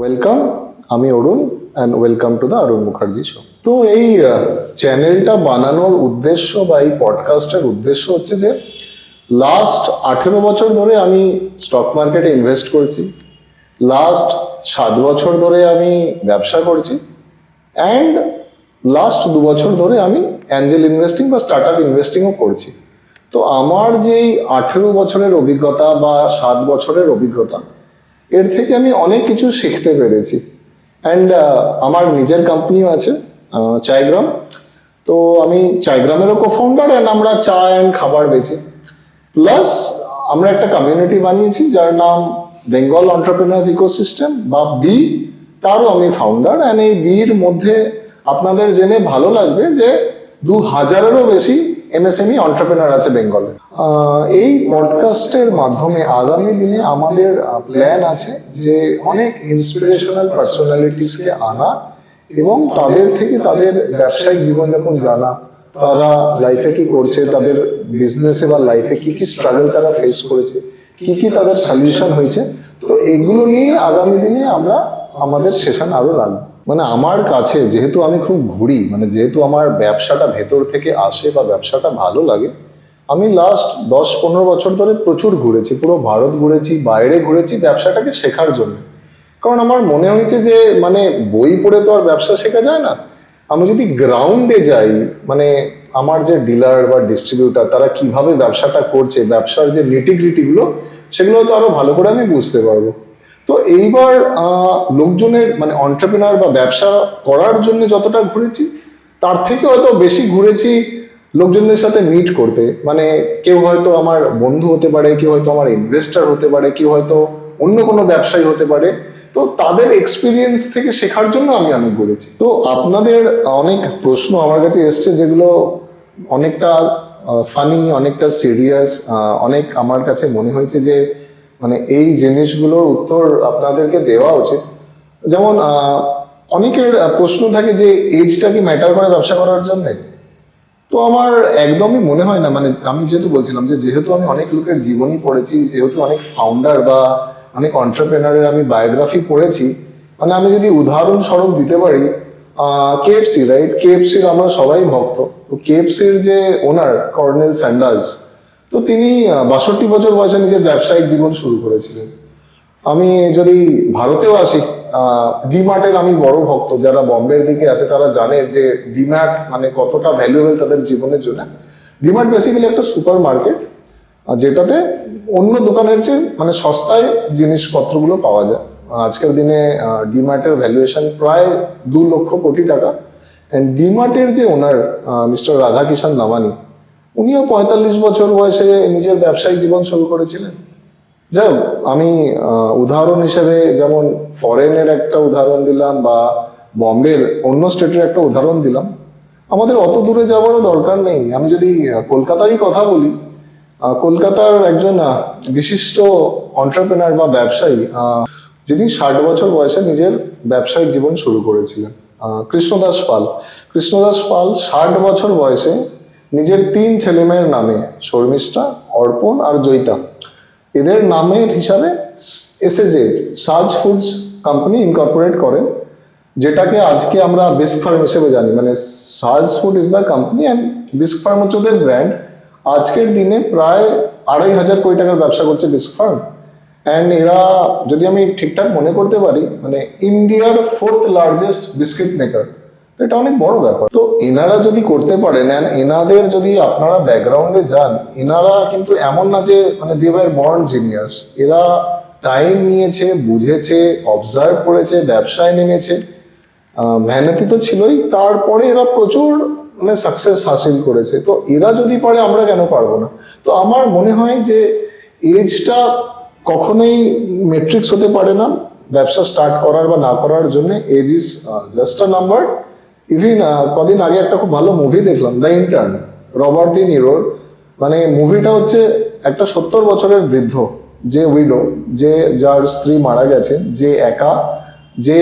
Welcome, আমি Arun and welcome to the Arun Mukherjee show. তো এই চ্যানেলটা বানানোর উদ্দেশ্য বা এই পডকাস্টের উদ্দেশ্য হচ্ছে যে লাস্ট 18 বছর ধরে আমি স্টক মার্কেটে ইনভেস্ট করছি, লাস্ট 7 বছর ধরে আমি ব্যবসা করছি, অ্যান্ড লাস্ট 2 বছর ধরে আমি অ্যাঞ্জেল ইনভেস্টিং বা স্টার্ট আপ ইনভেস্টিংও করছি। তো আমার যেই 18 বছরের অভিজ্ঞতা বা 7 বছরের অভিজ্ঞতা, এর থেকে আমি অনেক কিছু শিখতে পেরেছি। অ্যান্ড আমার নিজের কোম্পানিও আছে, চায়গ্রাম। তো আমি চায়গ্রামেরও কো-ফাউন্ডার, অ্যান্ড আমরা চা অ্যান্ড খাবার বেচি। প্লাস আমরা একটা কমিউনিটি বানিয়েছি যার নাম বেঙ্গল এন্টারপ্রেনার্স ইকোসিস্টেম বা বি, তারও আমি ফাউন্ডার। অ্যান্ড এই বির মধ্যে আপনাদের জেনে ভালো লাগবে যে 2000-এরও বেশি এমএসএমই এন্টারপ্রেনার আছে বেঙ্গলে। এই পডকাস্টের মাধ্যমে আগামী দিনে আমাদের প্ল্যান আছে যে অনেক ইন্সপিরেশনাল পার্সোনালিটিসকে আনা এবং তাদের থেকে তাদের ব্যবসায়িক জীবনযাপন জানা, তারা লাইফে কি করছে, তাদের বিজনেসে বা লাইফে কি কি স্ট্রাগল তারা ফেস করেছে, কি কি তাদের সলিউশন হয়েছে। তো এগুলো নিয়ে আগামী দিনে আমরা আমাদের সেশন আরো রাখবো। মানে আমার কাছে যেহেতু আমি খুব ঘুরি, মানে যেহেতু আমার ব্যবসাটা ভেতর থেকে আসে বা ব্যবসাটা ভালো লাগে, আমি লাস্ট 10-15 বছর ধরে প্রচুর ঘুরেছি, পুরো ভারত ঘুরেছি, বাইরে ঘুরেছি ব্যবসাটাকে শেখার জন্য। কারণ আমার মনে হয়েছে যে মানে বই পড়ে তো আর ব্যবসা শেখা যায় না, আমি যদি গ্রাউন্ডে যাই, মানে আমার যে ডিলার বা ডিস্ট্রিবিউটার তারা কিভাবে ব্যবসাটা করছে, ব্যবসার যে নিটিগ্রিটিগুলো, সেগুলো তো আরো ভালো করে আমি বুঝতে পারবো। তো এইবার লোকজনের মানে এন্টারপ্রেনার বা ব্যবসা করার জন্য যতটা ঘুরেছি, তার থেকে হয়তো বেশি ঘুরেছি লোকজনদের সাথে মিট করতে। মানে কেউ হয়তো আমার বন্ধু হতে পারে, কেউ হয়তো আমার ইনভেস্টর হতে পারে, কেউ হয়তো অন্য কোনো ব্যবসায়ী হতে পারে। তো তাদের এক্সপিরিয়েন্স থেকে শেখার জন্য আমি অনেক ঘুরেছি। তো আপনাদের অনেক প্রশ্ন আমার কাছে এসছে যেগুলো অনেকটা ফানি, অনেকটা সিরিয়াস, অনেক আমার কাছে মনে হয়েছে যে মানে এই জিনিসগুলোর উত্তর আপনাদেরকে দেওয়া উচিত। যেমন অনেকের প্রশ্ন থাকে যে এজটা কি ম্যাটার করে ব্যবসা করার জন্য। তো আমার একদমই মনে হয় না। মানে আমি যেহেতু বলছিলাম যে যেহেতু আমি অনেক লোকের জীবনী পড়েছি, যেহেতু অনেক ফাউন্ডার বা অনেক এন্টারপ্রেনারের আমি বায়োগ্রাফি পড়েছি, মানে আমি যদি উদাহরণস্বরূপ দিতে পারি, কেএফসি, রাইট? কেএফসির আমরা সবাই ভক্ত। তো কেএফসির যে ওনার কর্নেল স্যান্ডার্স, তো তিনি 62 বছর বয়সে নিজের ব্যবসায়িক জীবন শুরু করেছিলেন। আমি যদি ভারতেও আসি, ডিমার্টের আমি বড় ভক্ত। যারা বম্বের দিকে আছে তারা জানে যে ডিমার্ট মানে কতটা ভ্যালুয়েবল তাদের জীবনের জন্য। ডিমার্ট বেসিক্যালি একটা সুপার মার্কেট, যেটাতে অন্য দোকানের চেয়ে মানে সস্তায় জিনিসপত্রগুলো পাওয়া যায়। আজকের দিনে ডিমার্টের ভ্যালুয়েশন প্রায় 2 লক্ষ কোটি টাকা। অ্যান্ড ডিমার্টের যে ওনার মিস্টার রাধাকিষান দামানি, উনিও 45 বছর বয়সে নিজের ব্যবসায়িক জীবন শুরু করেছিলেন। যাই হোক, আমি উদাহরণ হিসেবে যেমন ফরেনের একটা উদাহরণ দিলাম বা বম্বের অন্য স্টেটের একটা উদাহরণ দিলাম। আমাদের অত দূরে যাওয়ারও দরকার নেই। আমি যদি কলকাতারই কথা বলি, কলকাতার একজন বিশিষ্ট এন্টারপ্রেনার বা ব্যবসায়ী, যিনি 60 বছর বয়সে নিজের ব্যবসায়িক জীবন শুরু করেছিলেন, কৃষ্ণদাস পাল। কৃষ্ণদাস পাল 60 বছর বয়সে নিজের 3 ছেলেমেয়ের নামে, শর্মিষ্ঠা, অর্পণ আর জয়িতা, এদের নামের হিসাবে এসএজে সাজ ফুডস কোম্পানি ইনকর্পোরেট করেন, যেটাকে আজকে আমরা বিস্ক ফার্ম হিসেবে জানি। মানে সাজ food is the company and bisque farm হচ্ছে ওদের ব্র্যান্ড। আজকের দিনে প্রায় 2,500 কোটি টাকার ব্যবসা করছে বিস্ক ফার্ম। অ্যান্ড এরা, যদি আমি ঠিকঠাক মনে করতে পারি, মানে ইন্ডিয়ার 4th লার্জেস্ট বিস্কিট মেকার। তো এটা অনেক বড় ব্যাপার। তো এনারা যদি করতে পারেন, অ্যান্ড এনাদের যদি আপনারা ব্যাকগ্রাউন্ডে যান, এনারা কিন্তু এমন না যে মানে দে ওয়্যার বর্ন জিনিয়াস। এরা টাইম নিয়েছে, বুঝেছে, অবজার্ভ করেছে, ব্যবসায় নেমেছে, মেহনতি তো ছিলই, তারপরে এরা প্রচুর মানে সাকসেস হাসিল করেছে। তো এরা যদি পারে, আমরা কেন পারবো না? তো আমার মনে হয় যে এজটা কখনোই মেট্রিক্স হতে পারে না ব্যবসা স্টার্ট করার বা না করার জন্য। Age is just a number. Even কদিন আগে একটা খুব ভালো মুভি দেখলাম, দ্য ইন্টার্ন, রবার্ট ডি নিরোর। মানে মুভিটা হচ্ছে একটা 70 বছরের বৃদ্ধ, যে উইডো, যে যার স্ত্রী মারা গেছে, যে একা, যে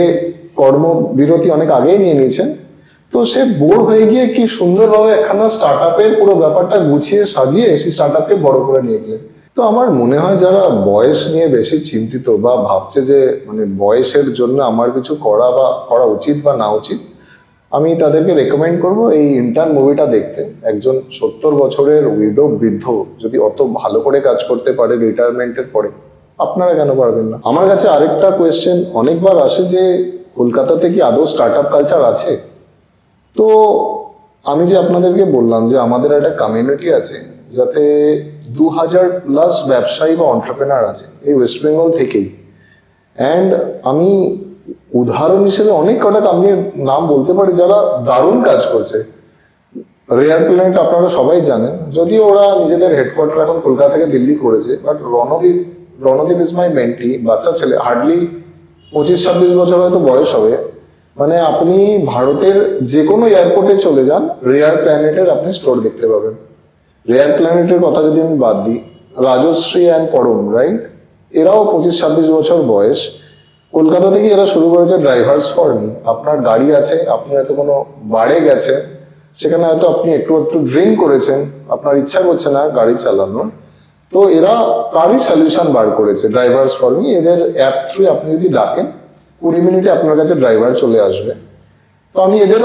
কর্মবিরতি অনেক আগেই নিয়ে নিয়েছেন। তো সে বোর হয়ে গিয়ে কি সুন্দরভাবে একখানা স্টার্ট আপের পুরো ব্যাপারটা গুছিয়ে সাজিয়ে সেই স্টার্ট আপকে বড় করে নিয়ে গেলেন। তো আমার মনে হয় যারা বয়স নিয়ে বেশি চিন্তিত বা ভাবছে যে মানে বয়সের জন্য আমার কিছু করা উচিত বা না উচিত, আমি তাদেরকে রেকমেন্ড করব এই ইন্টার্ন মুভিটা দেখতে। একজন 70 বছরের উইডো বৃদ্ধ যদি অত ভালো করে কাজ করতে পারে রিটায়ারমেন্টের পরে, আপনারা কেন পারবেন না? আমার কাছে আরেকটা কোয়েশ্চেন অনেকবার আসে যে কলকাতাতে কি আদৌ স্টার্ট আপ কালচার আছে? তো আমি যে আপনাদেরকে বললাম যে আমাদের একটা কমিউনিটি আছে যাতে 2000+ ব্যবসায়ী বা অন্টারপ্রেনার আছে এই ওয়েস্ট বেঙ্গল থেকেই। অ্যান্ড আমি উদাহরণ হিসেবে অনেক কটা কোম্পানির নাম বলতে পারি যারা দারুণ কাজ করছে। রেয়ার প্ল্যানেট আপনারা সবাই জানেন, যদিও ওরা নিজেদের হেডকোয়ার্টার এখন কলকাতা থেকে দিল্লি করেছে, but Randeep is my mentee, বাচ্চা ছেলে, হার্ডলি 25-26 বছর হয়তো বয়স হবে। মানে আপনি ভারতের যে কোনো এয়ারপোর্টে চলে যান, রেয়ার প্ল্যানেটের আপনি স্টোর দেখতে পাবেন। রেয়ার প্ল্যানেটের কথা যদি আমি বাদ দিই, রাজশ্রী অ্যান্ড পরম, রাইট, এরাও 25-26 বছর বয়স। কলকাতা থেকে এরা শুরু করেছে ড্রাইভার্স ফর মি। আপনার গাড়ি আছে, আপনি হয়তো কোনো বারে গেছেন, সেখানে হয়তো আপনি একটু একটু ড্রিঙ্ক করেছেন, আপনার ইচ্ছা করছে না গাড়ি চালানোর, তো এরা তারই সলিউশন বার করেছে ড্রাইভার্স ফর মি। এদের অ্যাপ থ্রু আপনি যদি ডাকেন 20 মিনিটে আপনার কাছে ড্রাইভার চলে আসবে। তো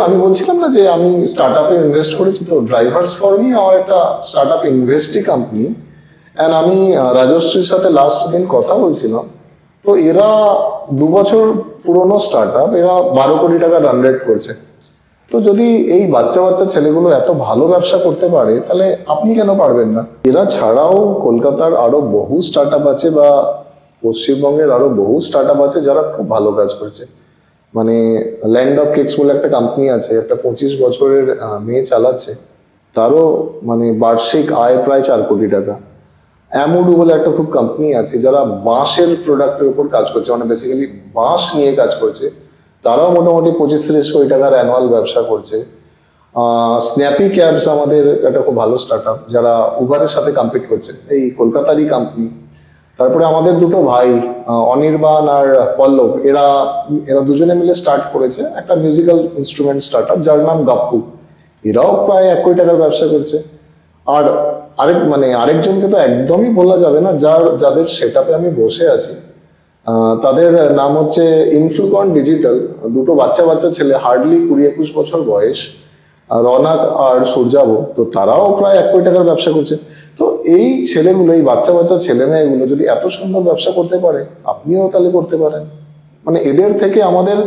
আমি বলছিলাম না যে আমি স্টার্ট আপে ইনভেস্ট করেছি, তো ড্রাইভার্স ফর মি আমার একটা স্টার্ট আপ ইনভেস্টি কোম্পানি। অ্যান্ড আমি রাজশ্রীর সাথে লাস্ট দিন কথা বলছিলাম, তো এরা 2 বছর পুরনো স্টার্ট আপ, এরা 12 কোটি টাকা রান রেট করছে। তো যদি এই বাচ্চা বাচ্চা ছেলেগুলো এত ভালো ব্যবসা করতে পারে, তাহলে আপনি কেন পারবেন না? এরা ছাড়াও কলকাতার আরো বহু স্টার্ট আপ আছে বা পশ্চিমবঙ্গের আরো বহু স্টার্ট আপ আছে যারা খুব ভালো কাজ করছে। মানে ল্যান্ড অফ কেকস বলে একটা কোম্পানি আছে, একটা 25 বছরের মেয়ে চালাচ্ছে, তারও মানে বার্ষিক আয় প্রায় 4 কোটি টাকা। অ্যামুডু বলে একটা খুব কোম্পানি আছে যারা বাঁশের প্রোডাক্টের উপর কাজ করছে, মানে বেসিক্যালি বাঁশ নিয়ে কাজ করছে, তারাও মোটামুটি 25-30 কোটি টাকার অ্যানুয়াল ব্যবসা করছে। স্ন্যাপি ক্যাবস আমাদের একটা খুব ভালো স্টার্ট আপ, যারা উবারের সাথে কম্পিট করছে, এই কলকাতারই কোম্পানি। তারপরে আমাদের দুটো ভাই অনির্বাণ আর পল্লব, এরা দুজনে মিলে স্টার্ট করেছে একটা মিউজিক্যাল ইনস্ট্রুমেন্ট স্টার্ট আপ যার নাম গাপ্পু। এরাও প্রায় 1 কোটি টাকার ব্যবসা করছে। আর আরেকজনকে তো একদমই বলা যাবে না, যাদের সেট আপে আমি বসে আছি, তাদের নাম হচ্ছে ইনফ্লুকন ডিজিটাল। দুটো বাচ্চা ছেলে, হার্ডলি 20-21 বছর বয়স, রনাক আর সূর্যাব, তো তারাও প্রায় 1 কোটি টাকার ব্যবসা করছে। তো এই ছেলেগুলো, এই বাচ্চা ছেলে মেয়েগুলো যদি এত সুন্দর ব্যবসা করতে পারে, আপনিও তাহলে করতে পারেন। মানে এদের থেকে আমাদের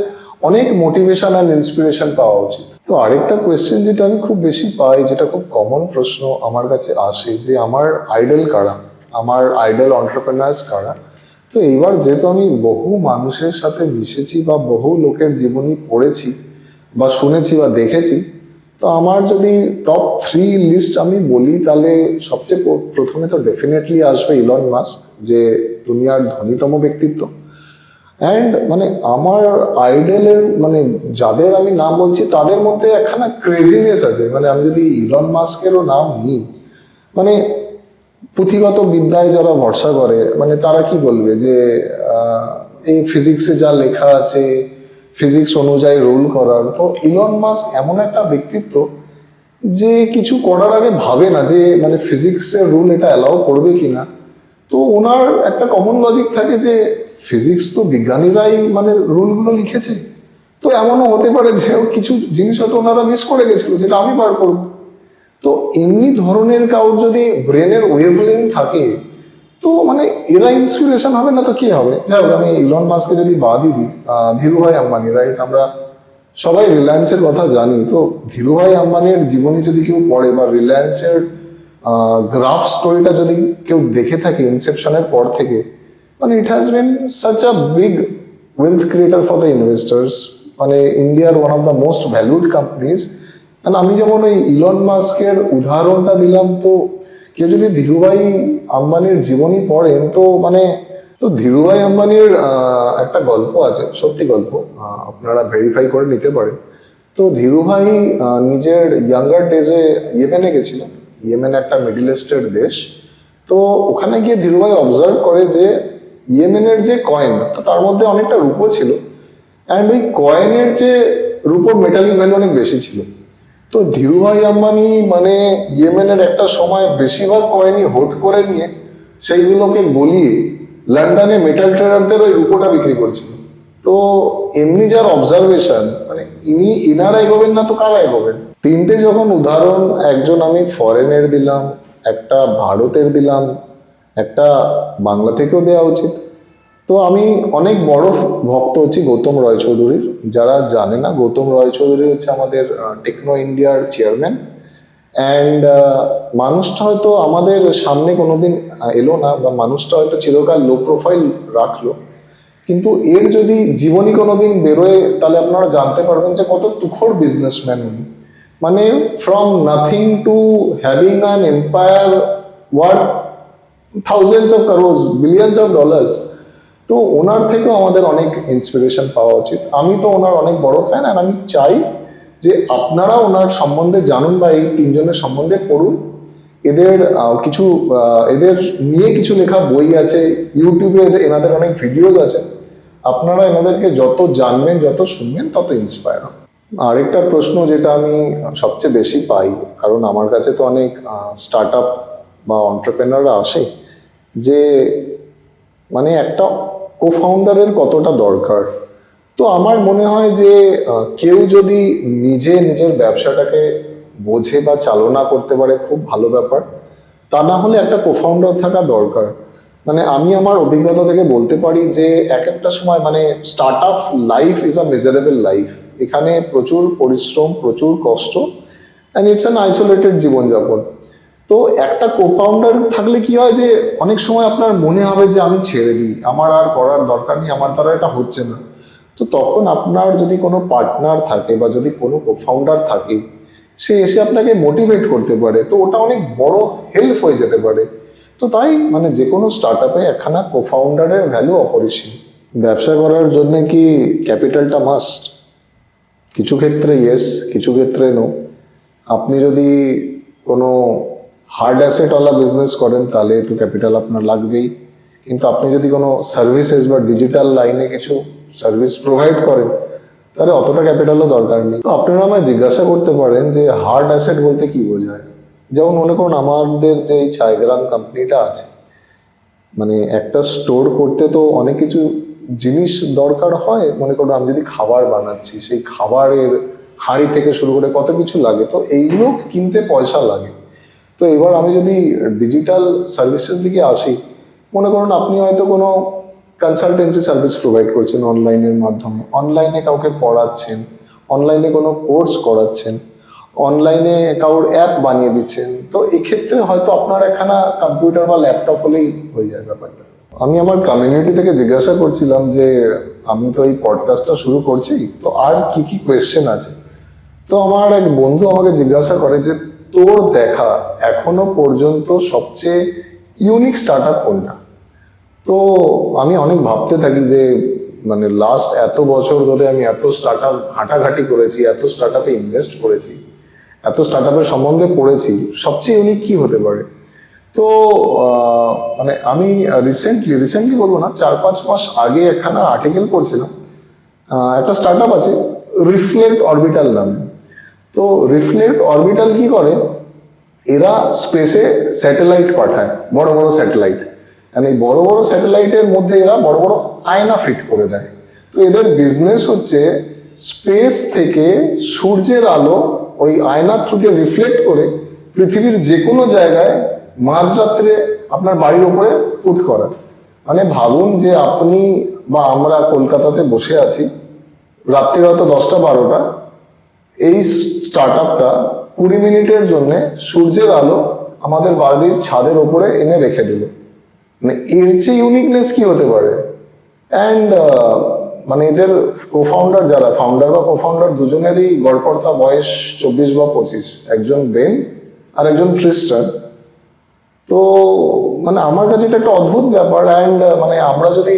অনেক মোটিভেশন আর ইন্সপিরেশন পাওয়া উচিত। তো আরেকটা কোয়েশ্চেন যেটা আমি খুব বেশি পাই, যেটা খুব কমন প্রশ্ন আমার কাছে আসে, যে আমার আইডল কারা, আমার আইডল এন্টারপ্রেনার্স কারা। তো এইবার যেহেতু আমি বহু মানুষের সাথে মিশেছি বা বহু লোকের জীবনী পড়েছি বা শুনেছি বা দেখেছি, তো আমার যদি টপ 3 লিস্ট আমি বলি, তাহলে সবচেয়ে প্রথমে তো ডেফিনেটলি আসবে ইলন মাস্ক, যে দুনিয়ার ধনীতম ব্যক্তিত্ব। অ্যান্ড মানে আমার আইডলের মানে যাদের আমি নাম বলছি, তাদের মধ্যে একখানা ক্রেজিনেস আছে। মানে আমি যদি ইলন মাস্কেরও নাম নিই, মানে পুঁথিগত বিদ্যায় যারা ভরসা করে, মানে তারা কি বলবে যে এই ফিজিক্সে যা লেখা আছে, ফিজিক্স অনুযায়ী রুল করার। তো ইলন মাস্ক এমন একটা ব্যক্তিত্ব যে কিছু করার আগে ভাবে না যে মানে ফিজিক্সের রুল এটা অ্যালাউ করবে কিনা। তো ওনার একটা কমন লজিক থাকে যে ফিজিক্স তো বিজ্ঞানীরাই মানে রুলগুলো লিখেছে, তো এমনও হতে পারে যে কিছু জিনিস হয়তো ওনারা মিস করে গেছিল, যেটা আমি বার করবো। তো এমনি ধরনের কাউর যদি ব্রেনের ওয়েভলেন্থ থাকে, তো মানে এরা ইন্সপিরেশন হবে না তো কি হবে? যাই হোক, আমি ইলন মাস্ককে যদি বাদই দিই, ধীরুভাই আম্বানি, রাইট, আমরা সবাই রিলায়েন্সের কথা জানি। তো ধীরুভাই আম্বানির জীবনী যদি কেউ পড়ে বা রিলায়েন্সের গ্রাফ স্টোরিটা যদি কেউ দেখে থাকে ইনসেপশনের পর থেকে, মানে it has been such a big wealth creator for the investors. মানে ইন্ডিয়ার one of the most valued companies. আমি যেমন ওই ইলন মাস্কের উদাহরণটা দিলাম, তো কেউ যদি ধীরুভাই আম্বানির জীবনী পড়েন, তো মানে তো ধীরুভাই আম্বানির একটা গল্প আছে, সত্যি গল্প, আপনারা ভেরিফাই করে নিতে পারেন। তো ধীরুভাই নিজের ইয়াঙ্গার ডেজে ইয়েমেনে গেছিলেন। ইয়েমেন একটা মিডল ইস্টের দেশ। তো ওখানে গিয়ে ধীরুভাই অবজার্ভ করে যে ইয়েমেনের যে কয়েন, তো তার মধ্যে অনেকটা রূপো ছিল, অ্যান্ড ওই কয়েনের যে রূপোর মেটালিক ভ্যালু অনেক বেশি ছিল। তো ধীরুভাই আম্বানি মানে ইয়েমেনের একটা সময় বেশিরভাগ কয়েনই হোল্ড করে নিয়ে সেইগুলোকে গলিয়ে লন্ডনে মেটাল ট্রেডারদের ওই রূপোটা বিক্রি করছিল। তো এমনি যার অবজারভেশন, মানে ইনারা এগোবেন না তো কারা এগোবেন? তিনটে যখন উদাহরণ, একজন আমি ফরেনের দিলাম, একটা ভারতের দিলাম, একটা বাংলা থেকেও দেওয়া উচিত। তো আমি অনেক বড় ভক্ত হচ্ছি গৌতম রয় চৌধুরীর। যারা জানে না, গৌতম রয় চৌধুরী হচ্ছে আমাদের টেকনো ইন্ডিয়ার চেয়ারম্যান। অ্যান্ড মানুষটা হয়তো আমাদের সামনে কোনোদিন এলো না, বা মানুষটা হয়তো চিরকাল লো প্রোফাইল রাখলো, কিন্তু এর যদি জীবনী কোনোদিন বেরোয় তাহলে আপনারা জানতে পারবেন যে কত তুখোড় বিজনেসম্যান উনি। মানে from nothing to having an empire worth thousands of crores, billions of dollars. তো ওনার থেকেও আমাদের অনেক ইন্সপিরেশন পাওয়া উচিত। আমি তো ওনার অনেক বড় ফ্যান, আর আমি চাই যে আপনারা ওনার সম্বন্ধে জানুন, বা এই তিনজনের সম্বন্ধে পড়ুন। এদের এদের নিয়ে কিছু লেখা বই আছে, ইউটিউবে এনাদের অনেক ভিডিওজ আছে। আপনারা এনাদেরকে যত জানবেন, যত শুনবেন, তত ইন্সপায়ার হন। আরেকটা প্রশ্ন যেটা আমি সবচেয়ে বেশি পাই, কারণ আমার কাছে তো অনেক স্টার্ট আপ বা অন্টারপ্রেনাররা আসে, যে মানে একটা কোফাউন্ডারের কতটা দরকার। তো আমার মনে হয় যে কেউ যদি নিজের ব্যবসাটাকে বোঝে বা চালনা করতে পারে, খুব ভালো ব্যাপার। তা না হলে একটা কোফাউন্ডার থাকা দরকার। মানে আমি আমার অভিজ্ঞতা থেকে বলতে পারি যে এক একটা সময়, মানে start up life is a measurable life. এখানে প্রচুর পরিশ্রম, প্রচুর কষ্ট, অ্যান্ড ইটস অ্যান আইসোলেটেড জীবনযাপন। তো একটা কোফাউন্ডার থাকলে কি হয় যে অনেক সময় আপনার মনে হবে যে আমি ছেড়ে দিই, আমার আর করার দরকার নেই, আমার দ্বারা এটা হচ্ছে না। তো তখন আপনার যদি কোনো পার্টনার থাকে, বা যদি কোনো কোফাউন্ডার থাকে, সে এসে আপনাকে মোটিভেট করতে পারে, তো ওটা অনেক বড় হেল্প হয়ে যেতে পারে। তো তাই মানে যে কোনো স্টার্ট আপে একখানা কোফাউন্ডারের ভ্যালু অপরিসীম। ব্যবসা করার জন্য কি ক্যাপিটালটা মাস্ট? কিছু ক্ষেত্রে ইয়েস, কিছু ক্ষেত্রে নো। আপনি যদি কোনো হার্ড অ্যাসেটওয়ালা বিজনেস করেন তাহলে তো ক্যাপিটাল আপনার লাগবেই, কিন্তু আপনি যদি কোনো সার্ভিসেস বা ডিজিটাল লাইনে কিছু সার্ভিস প্রোভাইড করেন, তাহলে অতটা ক্যাপিটালও দরকার নেই। তো আপনারা আমায় জিজ্ঞাসা করতে পারেন যে হার্ড অ্যাসেট বলতে কি বোঝায়। যেমন মনে করুন আমাদের যে এই চায়গ্রাম কোম্পানিটা আছে, মানে একটা স্টোর করতে তো অনেক কিছু জিনিস দরকার হয়। মনে করুন আমি যদি খাবার বানাচ্ছি, সেই খাবারের হাঁড়ি থেকে শুরু করে কত কিছু লাগে, তো এইগুলো কিনতে পয়সা লাগে। তো এবার আমি যদি ডিজিটাল সার্ভিসেস দিকে আসি, মনে করুন আপনি হয়তো কোনো কনসালটেন্সি সার্ভিস প্রোভাইড করছেন অনলাইনের মাধ্যমে, অনলাইনে কাউকে পড়াচ্ছেন, অনলাইনে কোনো কোর্স করাচ্ছেন, অনলাইনে কারোর অ্যাপ বানিয়ে দিচ্ছেন। তো এক্ষেত্রে হয়তো আপনার একখানা কম্পিউটার বা ল্যাপটপ হলেই হয়ে যায় ব্যাপারটা। আমি আমার কমিউনিটি থেকে জিজ্ঞাসা করছিলাম যে আমি তো এই পডকাস্টটা শুরু করছি, তো আর কি কি কোয়েশ্চেন আছে। তো আমার এক বন্ধু আমাকে জিজ্ঞাসা করে যে তোর দেখা এখনো পর্যন্ত সবচেয়ে ইউনিক স্টার্ট আপ কোনটা। তো আমি অনেক ভাবতে থাকি যে মানে লাস্ট এত বছর ধরে আমি এত স্টার্ট আপ ঘাটাঘাটি করেছি, এত স্টার্ট আপে ইনভেস্ট করেছি, এত স্টার্ট আপের সম্বন্ধে পড়েছি, সবচেয়ে ইউনিক কি হতে পারে। তো মানে আমি রিসেন্টলি বলবো না, 4-5 মাস আগে একখানা আর্টিকেল পড়ছিলাম। একটা স্টার্ট আপ আছে রিফ্লেক্ট অরবিটাল নামে। তো রিফ্লেক্ট অরবিটাল কি করে, এরা স্পেসে স্যাটেলাইট পাঠায়, বড় বড় স্যাটেলাইট। এই বড় বড় স্যাটেলাইটের মধ্যে এরা বড় বড় আয়না ফিট করে দেয়। তো এদের বিজনেস হচ্ছে স্পেস থেকে সূর্যের আলো ওই আয়নার থ্রু দিয়ে রিফ্লেক্ট করে পৃথিবীর যে কোনো জায়গায় মাঝরাত্রে আপনার বাড়ির ওপরে পুট করা। মানে ভাবুন যে আপনি বা আমরা কলকাতাতে বসে আছি, রাত্রি হয়তো 10টা-12টা, এই স্টার্ট আপটা 20 মিনিটের জন্য সূর্যের আলো আমাদের বাড়ির ছাদের ওপরে এনে রেখে দিল। মানে এর চেয়ে ইউনিকনেস কি হতে পারে। অ্যান্ড মানে এদের কোফাউন্ডার, যারা ফাউন্ডার বা কোফাউন্ডার, দুজনেরই গড়পড়তা বয়স 24 বা 25, একজন বেন আর একজন ট্রিস্টান। তো মানে আমার কাছে এটা একটা অদ্ভুত ব্যাপার। অ্যান্ড মানে আমরা যদি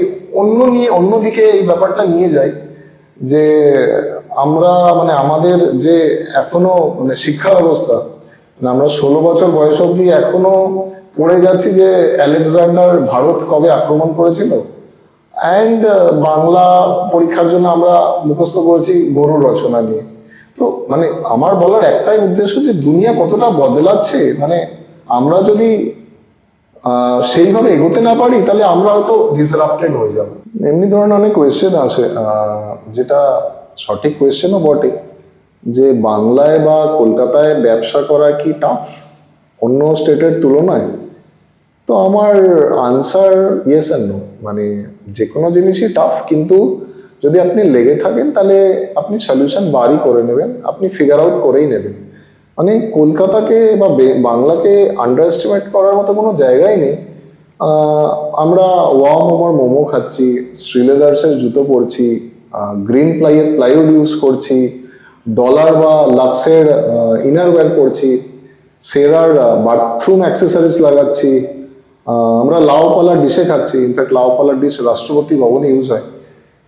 অন্যদিকে এই ব্যাপারটা নিয়ে যাই, যে আমরা মানে আমাদের যে এখনো মানে শিক্ষা ব্যবস্থা, মানে আমরা 16 বছর বয়স অবধি এখনো পড়ে যাচ্ছি যে আলেকজান্ডার ভারত কবে আক্রমণ করেছিল, অ্যান্ড বাংলা পরীক্ষার জন্য আমরা মুখস্থ করেছি গরুর রচনা নিয়ে। তো মানে আমার বলার একটাই উদ্দেশ্য যে দুনিয়া কতটা বদলাচ্ছে। মানে আমরা যদি সেইভাবে এগোতে না পারি, তাহলে আমরা হয়তো ডিসরাপ্টেড হয়ে যাব। এমনি ধরনের অনেক কোয়েশ্চেন আসে, যেটা সঠিক কোয়েশ্চেনও বটে, যে বাংলায় বা কলকাতায় ব্যবসা করা কি টাফ অন্য স্টেটের তুলনায়? তো আমার আনসার ইয়েস অ্যান্ড নো। মানে যে কোনো জিনিসই টাফ, কিন্তু যদি আপনি লেগে থাকেন তাহলে আপনি সলিউশন বারই করে নেবেন, আপনি ফিগার আউট করেই নেবেন। মানে কলকাতাকে বা বাংলাকে আন্ডার এস্টিমেট করার মতো কোনো জায়গাই নেই। আমরা ওয়া মোমোর মোমো খাচ্ছি, শ্রীলেদার্সের জুতো পরছি, গ্রিন প্লাইয়ের প্লাইউড ইউজ করছি, ডলার বা লাক্সের ইনার ওয়্যার পরছি, সেরার বাথরুম অ্যাক্সেসরিজ লাগাচ্ছি, আমরা লাউ পালার ডিশে খাচ্ছি। ইনফ্যাক্ট লাউ পালার ডিশ রাষ্ট্রপতি ভবনে ইউজ হয়।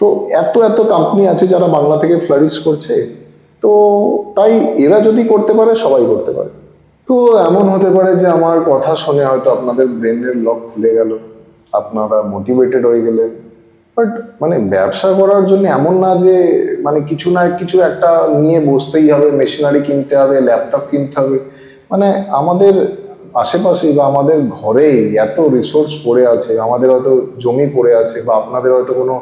তো এত এত কোম্পানি আছে যারা বাংলা থেকে ফ্লারিশ করছে। তো তাই এরা যদি করতে পারে, সবাই করতে পারে। তো এমন হতে পারে যে আমার কথা শুনে হয়তো আপনাদের ব্রেনের লক খুলে গেল, আপনারা মোটিভেটেড হয়ে গেলেন। বাট মানে ব্যবসা করার জন্য এমন না যে মানে কিছু না কিছু একটা নিয়ে বসতেই হবে, মেশিনারি কিনতে হবে, ল্যাপটপ কিনতে হবে। মানে আমাদের আশেপাশে বা আমাদের ঘরেই এত রিসোর্স পড়ে আছে, আমাদের হয়তো জমি পড়ে আছে, বা আপনাদের হয়তো কোনো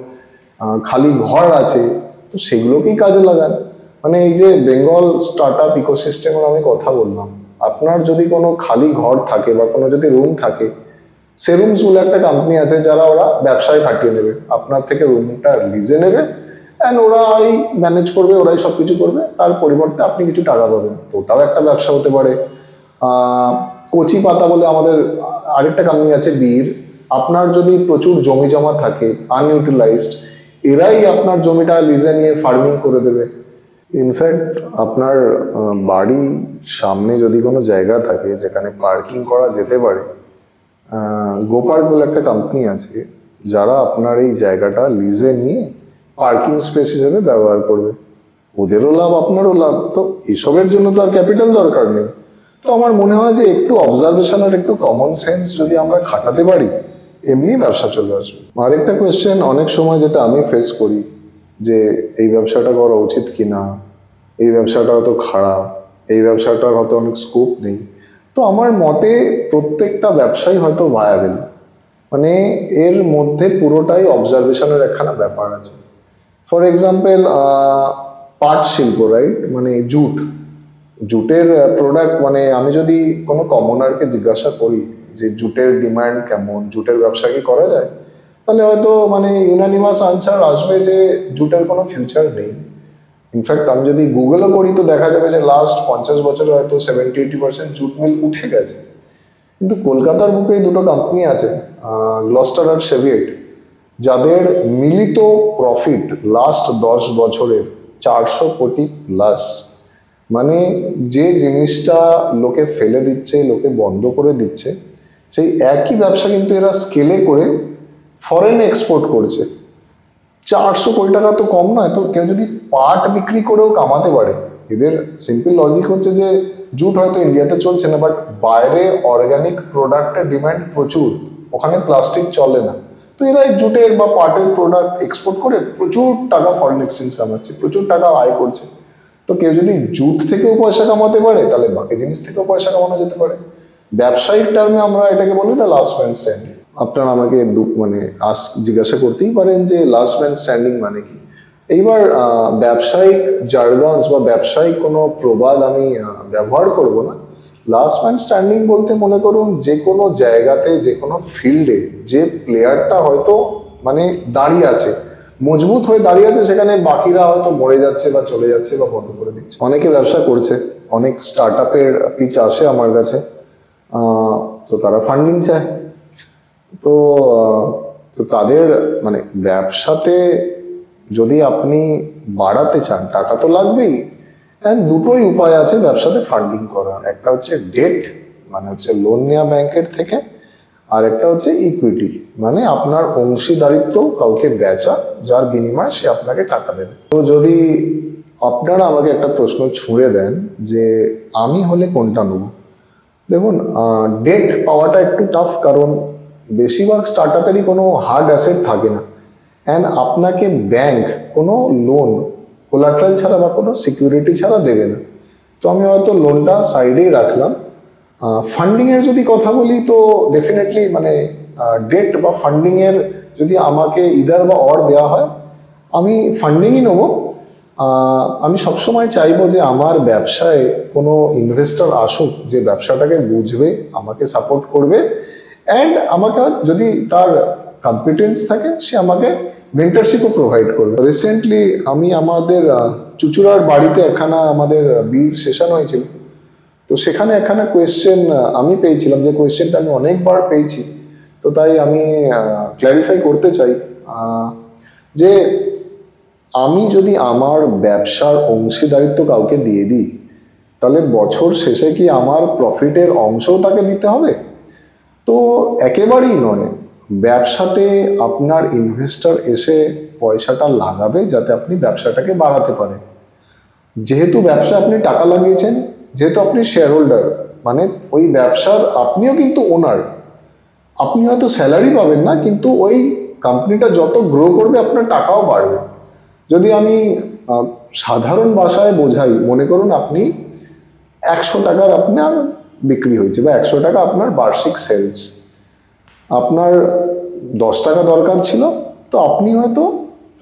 খালি ঘর আছে, তো সেগুলোকেই কাজে লাগান। মানে এই যে বেঙ্গল স্টার্ট আপ ইকোসিস্টেমের আমি কথা বললাম, আপনার যদি কোনো খালি ঘর থাকে বা কোনো যদি রুম থাকে, সেরুমস বলে একটা কোম্পানি আছে যারা ওরা ব্যবসায় খাটিয়ে নেবে, আপনার থেকে রুমটা লিজে নেবে, অ্যান্ড ওরাই ম্যানেজ করবে, ওরাই সব কিছু করবে, তার পরিবর্তে আপনি কিছু টাকা পাবেন। তো ওটাও একটা ব্যবসা হতে পারে। কচি পাতা বলে আমাদের আরেকটা কোম্পানি আছে বীর, আপনার যদি প্রচুর জমি জমা থাকে আনইউটিলাইজড, এরাই আপনার জমিটা লিজে নিয়ে ফার্মিং করে দেবে। ইনফ্যাক্ট আপনার বাড়ি সামনে যদি কোনো জায়গা থাকে যেখানে পার্কিং করা যেতে পারে, গোপার্ক বলে একটা কোম্পানি আছে যারা আপনার এই জায়গাটা লিজে নিয়ে পার্কিং স্পেস হিসেবে ব্যবহার করবে। ওদেরও লাভ, আপনারও লাভ। তো এসবের জন্য তো আর ক্যাপিটাল দরকার নেই। তো আমার মনে হয় যে একটু অবজারভেশন আর একটু কমন সেন্স যদি আমরা খাটাতে পারি, এমনি ব্যবসা চলে আসবে। আরেকটা কোয়েশ্চেন অনেক সময় যেটা আমি ফেস করি, যে এই ব্যবসাটা করা উচিত কিনা, এই ব্যবসাটা হয়তো খারাপ, এই ব্যবসাটার হয়তো অনেক স্কোপ নেই। তো আমার মতে প্রত্যেকটা ব্যবসাই হয়তো ভায়াবেল। মানে এর মধ্যে পুরোটাই অবজারভেশনের একখানা ব্যাপার আছে। ফর এক্সাম্পল পাট শিল্প, রাইট? মানে জুটের প্রোডাক্ট, মানে আমি যদি কোনো কমনারকে জিজ্ঞাসা করি যে জুটের ডিমান্ড কেমন, জুটের ব্যবসা কি করা যায়, তাহলে হয়তো মানে ইউনানিমাস আনসার আসবে যে জুটের কোনো ফিউচার নেই। ইনফ্যাক্ট আমি যদি গুগলও করি তো দেখা যাবে যে লাস্ট 50 বছরে হয়তো 70-80% জুট মিল উঠে গেছে। কিন্তু কলকাতার বুকে দুটো কোম্পানি আছে, গ্লস্টার আর সেভিয়েট, যাদের মিলিত প্রফিট লাস্ট 10 বছরের 400 কোটি প্লাস। মানে যে জিনিসটা লোকে ফেলে দিচ্ছে, লোকে বন্ধ করে দিচ্ছে, সেই একই ব্যবসা কিন্তু এরা স্কেলে করে ফরেন এক্সপোর্ট করছে। 400 কোটি টাকা তো কম নয়। তো কেউ যদি পাট বিক্রি করেও কামাতে পারে, এদের সিম্পল লজিক হচ্ছে যে জুট হয়তো ইন্ডিয়াতে চলছে না, বাট বাইরে অর্গানিক প্রোডাক্টের ডিমান্ড প্রচুর, ওখানে প্লাস্টিক চলে না। তো এরা এই জুটের বা পাটের প্রোডাক্ট এক্সপোর্ট করে প্রচুর টাকা ফরেন এক্সচেঞ্জ কামাচ্ছে, প্রচুর টাকা আয় করছে। তো কেউ যদি জুট থেকেও পয়সা কামাতে পারে, তাহলে বাকি জিনিস থেকেও পয়সা কামানো যেতে পারে। ব্যবসায়িক টার্মে আমরা এটাকে বলি দ্য লাস্ট ম্যান স্ট্যান্ডিং। আপনারা আমাকে মানে জিজ্ঞাসা করতেই পারেন যে লাস্ট ম্যান স্ট্যান্ডিং মানে কি। এইবার ব্যবসায়িক জার্গনস বা ব্যবসায়িক কোনো প্রবাদ আমি ব্যবহার করব না। লাস্ট ম্যান স্ট্যান্ডিং বলতে মনে করুন যে কোনো জায়গাতে, যে কোনো ফিল্ডে যে প্লেয়ারটা হয়তো মানে দাঁড়িয়ে আছে, মজবুত হয়ে দাঁড়িয়ে আছে, সেখানে বাকিরা হয়তো মরে যাচ্ছে বা চলে যাচ্ছে বা বন্ধ করে দিচ্ছে। অনেকে ব্যবসা করছে, অনেক স্টার্ট আপের পিচ আসে আমার কাছে, তো তারা ফান্ডিং চায়। তো তো তাদের মানে ব্যবসাতে যদি আপনি বাড়াতে চান, টাকা তো লাগবেই। দুটোই উপায় আছে ব্যবসাতে ফান্ডিং করার। একটা হচ্ছে ডেট, মানে হচ্ছে লোন নেওয়া ব্যাংকের থেকে, আর একটা হচ্ছে ইকুইটি, মানে আপনার অংশীদারিত্ব কাউকে বেচা, যার বিনিময়ে সে আপনাকে টাকা দেবে। তো যদি আপনারা আমাকে একটা প্রশ্ন ছুঁড়ে দেন যে আমি হলে কোনটা নেব, দেখুন ডেট পাওয়াটা একটু টাফ, কারণ বেশিরভাগ স্টার্ট আপেরই কোনো হার্ড অ্যাসেট থাকে না, অ্যান্ড আপনাকে ব্যাংক কোনো লোন কোলাট্রাল ছাড়া বা কোনো সিকিউরিটি ছাড়া দেবে না। তো আমি হয়তো লোনটা সাইডেই রাখলাম, ফান্ডিংয়ের যদি কথা বলি তো ডেফিনেটলি মানে ডেট বা ফান্ডিংয়ের যদি আমাকে ইদার বা অর দেওয়া হয় আমি ফান্ডিংই নেবো। আমি সবসময় চাইবো যে আমার ব্যবসায় কোনো ইনভেস্টর আসুক যে ব্যবসাটাকে বুঝবে, আমাকে সাপোর্ট করবে, অ্যান্ড আমাকে যদি তার কম্পিটেন্স থাকে সে আমাকে মেন্টরশিপও প্রোভাইড করবে। রিসেন্টলি আমি আমাদের চুচুড়ার বাড়িতে একখানা আমাদের বীর সেশন হয়েছিল, তো সেখানে একখানা কোয়েশ্চেন আমি পেয়েছিলাম, যে কোয়েশ্চেনটা আমি অনেকবার পেয়েছি, তো তাই আমি ক্ল্যারিফাই করতে চাই যে আমি যদি আমার ব্যবসার অংশীদারিত্ব কাউকে দিয়ে দিই তাহলে বছর শেষে কি আমার প্রফিটের অংশও তাকে দিতে হবে? তো একেবারেই নয়। ব্যবসাতে আপনার ইনভেস্টর এসে পয়সাটা লাগাবে যাতে আপনি ব্যবসাটাকে বাড়াতে পারেন। যেহেতু ব্যবসা আপনি টাকা লাগিয়েছেন, যেহেতু আপনি শেয়ার হোল্ডার, মানে ওই ব্যবসার আপনিও কিন্তু ওনার। আপনি হয়তো স্যালারি পাবেন না, কিন্তু ওই কোম্পানিটা যত গ্রো করবে আপনার টাকাও বাড়বে। যদি আমি সাধারণ ভাষায় বোঝাই, মনে করুন আপনি 100 টাকার আপনার বিক্রি হয়েছে বা 100 টাকা আপনার বার্ষিক সেলস, আপনার 10 টাকা দরকার ছিল, তো আপনি হয়তো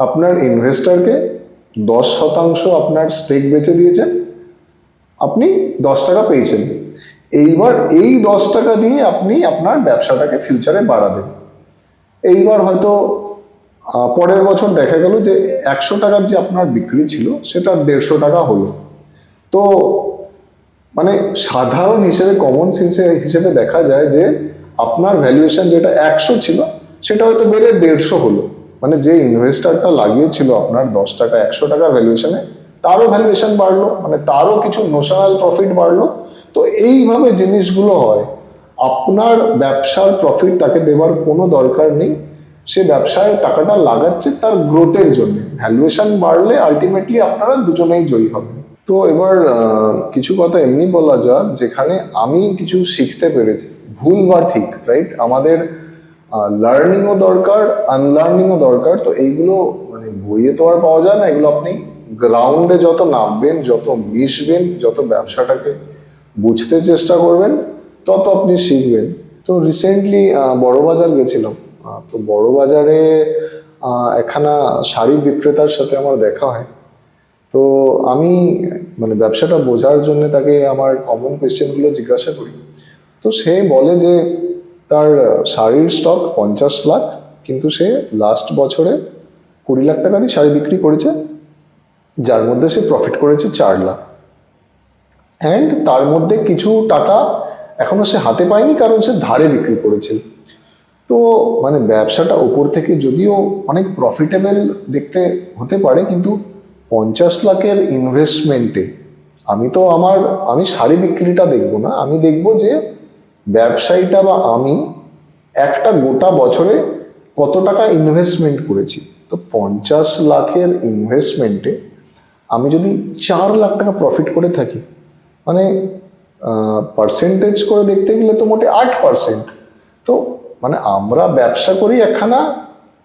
আপনার ইনভেস্টরকে 10% আপনার স্টেক বেচে দিয়েছেন, আপনি 10 টাকা পেয়েছেন। এইবার এই 10 টাকা দিয়ে আপনি আপনার ব্যবসাটাকে ফিউচারে বাড়াবেন। এইবার হয়তো পরের বছর দেখা গেল যে 100 টাকার যে আপনার বিক্রি ছিল সেটা 150 টাকা হলো। তো মানে সাধারণ হিসেবে, কমন সেন্সের হিসেবে দেখা যায় যে আপনার ভ্যালুয়েশন যেটা 100 ছিল সেটা হয়তো বেড়ে 150 হলো। মানে যে ইনভেস্টারটা লাগিয়েছিল আপনার 10 টাকা 100 টাকার ভ্যালুয়েশনে, তারও ভ্যালুয়েশন বাড়লো, মানে তারও কিছু নোশনাল প্রফিট বাড়লো। তো এইভাবে জিনিসগুলো হয়। আপনার ব্যবসার প্রফিট তাকে দেওয়ার কোনো দরকার নেই, সে ব্যবসায় টাকাটা লাগাচ্ছে তার গ্রোথের জন্য। ভ্যালুয়েশন বাড়লে আলটিমেটলি আপনারা দুজনেই জয়ী হবেন। তো এবার কিছু কথা এমনি বলা যাক যেখানে আমি কিছু শিখতে পেরেছি, ভুল বা ঠিক, রাইট? আমাদের লার্নিংও দরকার, আনলার্নিংও দরকার। তো এইগুলো মানে বইয়ে তো আর পাওয়া যায় না, এগুলো আপনি গ্রাউন্ডে যত নামবেন, যত মিশবেন, যত ব্যবসাটাকে বুঝতে চেষ্টা করবেন, তত আপনি শিখবেন। তো রিসেন্টলি বড়বাজার গেছিলাম। তো বড়বাজারে একখানা শাড়ি বিক্রেতার সাথে আমার দেখা হয়। তো আমি মানে ব্যবসাটা বোঝার জন্য তাকে আমার কমন কোয়েশ্চেনগুলো জিজ্ঞাসা করি। তো সে বলে যে তার শাড়ির স্টক 50 লাখ, কিন্তু সে লাস্ট বছরে 20 লাখ টাকারই শাড়ি বিক্রি করেছে, যার মধ্যে সে প্রফিট করেছে 4 লাখ। অ্যান্ড তার মধ্যে কিছু টাকা এখনো সে হাতে পায়নি, কারণ সে ধারে বিক্রি করেছিল। তো মানে ব্যবসাটা ওপর থেকে যদিও অনেক প্রফিটেবল দেখতে হতে পারে, কিন্তু 50 লাখের ইনভেস্টমেন্টে আমি শাড়ি বিক্রিটা দেখবো না, আমি দেখবো যে ব্যবসায়ীটা বা আমি একটা গোটা বছরে কত টাকা ইনভেস্টমেন্ট করেছি। তো 50 লাখের ইনভেস্টমেন্টে আমি যদি 4 লাখ টাকা প্রফিট করে থাকি, মানে পার্সেন্টেজ করে দেখতে গেলে তো মোটে 8%। তো মানে আমরা ব্যবসা করি একখানা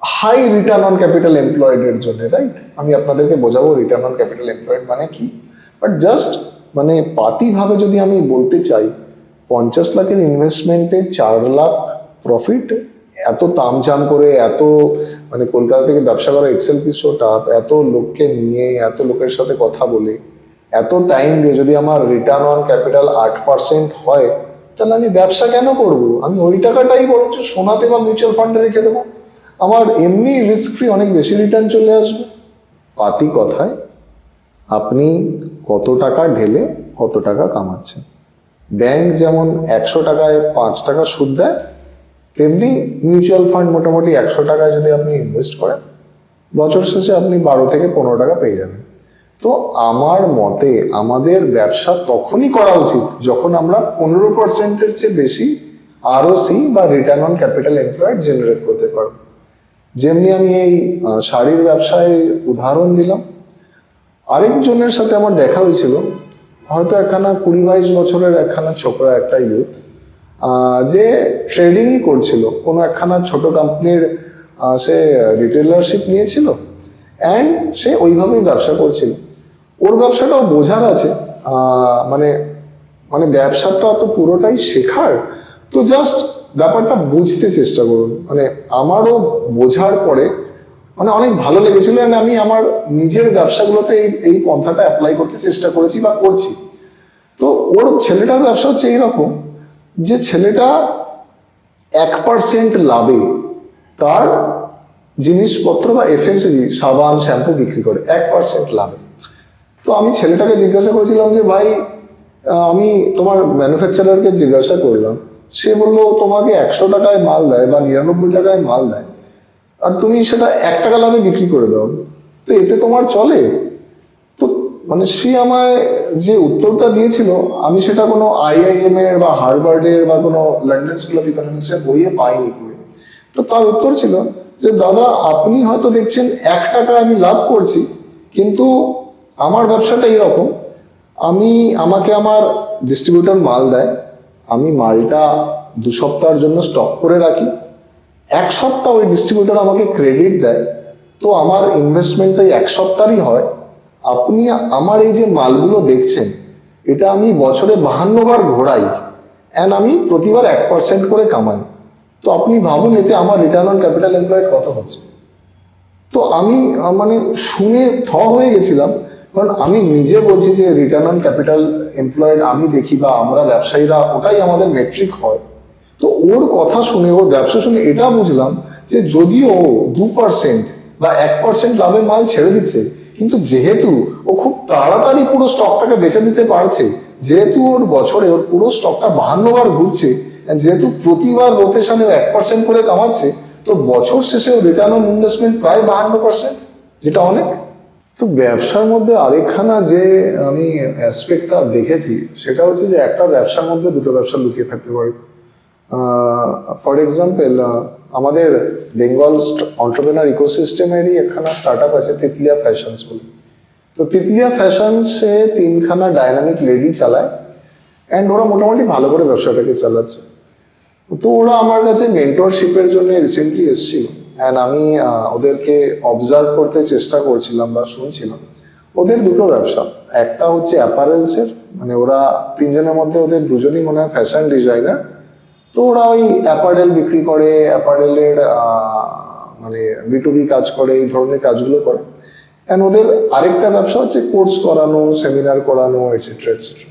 হাই রিটার্ন অন ক্যাপিটাল এমপ্লয়েডের জন্য, রাইট? আমি আপনাদেরকে বোঝাবো রিটার্ন অন ক্যাপিটাল এমপ্লয়েড মানে কি। বাট জাস্ট মানে পাতিভাবে যদি আমি বলতে চাই, 50 লাখের ইনভেস্টমেন্টে 4 লাখ প্রফিট, এত তামঝাম করে, এত মানে কলকাতা থেকে ব্যবসা করা ইটসেলফ ইজ সো টাফ, এত লোককে নিয়ে, এত লোকের সাথে কথা বলে, এত টাইম দিয়ে যদি আমার রিটার্ন অন ক্যাপিটাল 8% হয়, তাহলে আমি ব্যবসা কেন করব? আমি ওই টাকাটাই বরঞ্চ সোনাতে বা মিউচুয়াল ফান্ডে রেখে দেবো, আমার এমনি রিস্ক ফ্রি অনেক বেশি রিটার্ন চলে আসবে। পাতি কথায় আপনি কত টাকা ঢেলে কত টাকা কামাচ্ছেন। ব্যাংক যেমন 100 টাকায় 5 টাকা সুদ দেয়, তেমনি মিউচুয়াল ফান্ড মোটামুটি 100 টাকায় যদি আপনি ইনভেস্ট করেন, বছর শেষে আপনি 12 থেকে 15 টাকা পেয়ে যাবেন। তো আমার মতে আমাদের ব্যবসা তখনই করা উচিত যখন আমরা 15%-এর চেয়ে বেশি আরওসি বা return on capital employed generate করতে পারবো। যেমনি আমি এই শাড়ির ব্যবসায় উদাহরণ দিলাম, আরেকজনের সাথে আমার দেখা হয়েছিল, হয়তো একখানা 20-22 বছরের একখানা ছোকরা, একটা ইউথ, যে ট্রেডিংই করছিল কোনো একখানা ছোট কোম্পানির, সে রিটেলারশিপ নিয়েছিল অ্যান্ড সে ওইভাবেই ব্যবসা করছিল। ওর ব্যবসাটাও বোঝার আছে, মানে মানে ব্যবসাটা তো পুরোটাই শেখার। তো জাস্ট ব্যাপারটা বুঝতে চেষ্টা করুন। মানে আমারও বোঝার পরে মানে অনেক ভালো লেগেছিল, and আমি আমার নিজের ব্যবসাগুলোতে এই পন্থাটা অ্যাপ্লাই করতে চেষ্টা করেছি বা করছি। তো ওর ছেলেটার ব্যবসা হচ্ছে এইরকম যে ছেলেটা 1% লাভে তার জিনিসপত্র বা এফএমসিজি সাবান শ্যাম্পু বিক্রি করে 1% লাভে। তো আমি ছেলেটাকে জিজ্ঞাসা করেছিলাম যে ভাই আমি তোমার ম্যানুফ্যাকচারারকে জিজ্ঞাসা করলাম, সে বললো তোমাকে 100 টাকায় মাল দেয় বা 99 টাকায় মাল দেয়, আর তুমি সেটা 1 টাকা লাভে বিক্রি করে দাও, তো এতে তোমার চলে? তো মানে সে আমায় যে উত্তরটা দিয়েছিল, আমি সেটা কোনো আইআইএম এর বা হার্ভার্ডের বা কোনো লন্ডন স্কুল অফ ইকোনমিক্সের বইয়ে পাইনি পড়ে। তো তার উত্তর ছিল যে দাদা আপনি হয়তো দেখছেন 1 টাকা আমি লাভ করছি, কিন্তু আমার ব্যবসাটা এইরকম, আমাকে আমার ডিস্ট্রিবিউটর মাল দেয়, আমি মালটা 2 সপ্তাহের জন্য স্টক করে রাখি, 1 সপ্তাহ ওই ডিস্ট্রিবিউটর আমাকে ক্রেডিট দেয়, তো আমার ইনভেস্টমেন্ট তাই 1 সপ্তাহই হয়। আপনি আমার এই যে মালগুলো দেখছেন, এটা আমি বছরে 52 বার ঘোরাই, অ্যান্ড আমি প্রতিবার 1% করে কামাই। তো আপনি ভাবুন এতে আমার রিটার্ন অন ক্যাপিটাল এমপ্লয়েড কত হচ্ছে। তো আমি মানে শুনে হয়ে গেছিলাম, কারণ আমি নিজে বলছি যে রিটার্ন অন ক্যাপিটাল এমপ্লয়েড আমি দেখি বা আমরা ব্যবসায়ীরা ওটাই আমাদের মেট্রিক হয়। তো ওর কথা শুনে, ওর ব্যবসা শুনে এটা বুঝলাম যে যদিও 2% বা 1% লাভে মাল ছেড়ে দিচ্ছে, কিন্তু যেহেতু ও খুব তাড়াতাড়ি পুরো স্টকটাকে বেচে দিতে পারছে, যেহেতু ওর বছরে ওর পুরো স্টকটা 52 বার ঘুরছে, যেহেতু প্রতিবার রোটেশনে 1% করে কামাচ্ছে, তো বছর শেষে রিটার্ন অন ইনভেস্টমেন্ট প্রায় 52%, যেটা অনেক। তো ব্যবসার মধ্যে আরেকখানা যে আমি অ্যাসপেক্টটা দেখেছি, সেটা হচ্ছে যে একটা ব্যবসার মধ্যে দুটো ব্যবসা লুকিয়ে থাকতে পারে। ফর এক্সাম্পল আমাদের বেঙ্গল অন্টারপ্রেনার ইকোসিস্টেমেরই একখানা স্টার্ট আপ আছে তিতলিয়া ফ্যাশনস বলে। তো তিতলিয়া ফ্যাশনসে 3খানা ডাইনামিক লেডি চালায়, অ্যান্ড ওরা মোটামুটি ভালো করে ব্যবসাটাকে চালাচ্ছে। তো ওরা আমার কাছে মেন্টরশিপের জন্য রিসেন্টলি এসেছিল, অ্যান্ড আমি ওদেরকে অবজার্ভ করতে চেষ্টা করছিলাম বা শুনছিলাম। ওদের দুটো ব্যবসা, একটা হচ্ছে অ্যাপারেলসের, মানে ওরা 3জনের মধ্যে ওদের 2জনই মনে হয় ফ্যাশন ডিজাইনার। তো ওরা ওই অ্যাপারেল বিক্রি করে, অ্যাপারেলের মানে B2B কাজ করে, এই ধরনের কাজগুলো করে। অ্যান্ড ওদের আরেকটা ব্যবসা হচ্ছে কোর্স করানো, সেমিনার করানো, এটসেট্রা এটসেট্রা।